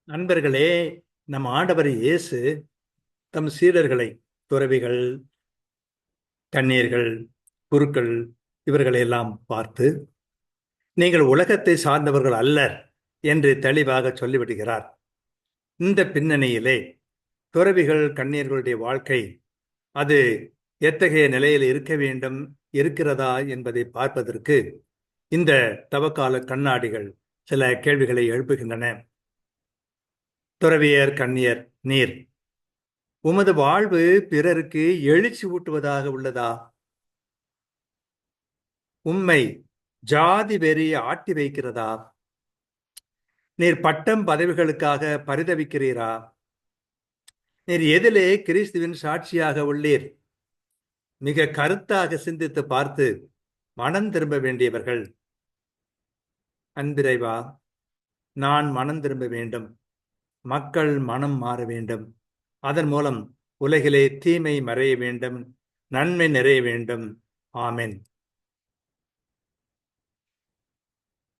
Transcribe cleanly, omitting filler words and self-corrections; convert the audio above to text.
நண்பர்களே, நம் ஆண்டவர் இயேசு தம் சீடர்களை, துறவிகள், கன்னியர்கள், குருக்கள் இவர்களை எல்லாம் பார்த்து, நீங்கள் உலகத்தை சார்ந்தவர்கள் அல்லர் என்று தெளிவாக சொல்லிவிடுகிறார். இந்த பின்னணியிலே துறவிகள், கன்னியர்களுடைய வாழ்க்கை அது எத்தகைய நிலையில் இருக்க வேண்டும், இருக்கிறதா என்பதை பார்ப்பதற்கு இந்த தவக்கால கண்ணாடிகள் சில கேள்விகளை எழுப்புகின்றன. துறவியர், கன்னியர், நீர் உமது வாழ்வு பிறருக்கு எழுச்சி ஊட்டுவதாக உள்ளதா? உம்மை ஜாதி வெறி ஆட்டி வைக்கிறதா? நீர் பட்டம் பதவிகளுக்காக பரிதவிக்கிறீரா? நீர் எதிலே கிறிஸ்துவின் சாட்சியாக உள்ளீர்? மிக கருத்தாக சிந்தித்து பார்த்து மனம் திரும்ப வேண்டியவர்கள். அன்பிறைவா, நான் மனம் திரும்ப வேண்டும். மக்கள் மனம் மாற வேண்டும். அதன் மூலம் உலகிலே தீமை மறைய வேண்டும், நன்மை நிறைய வேண்டும். ஆமென்.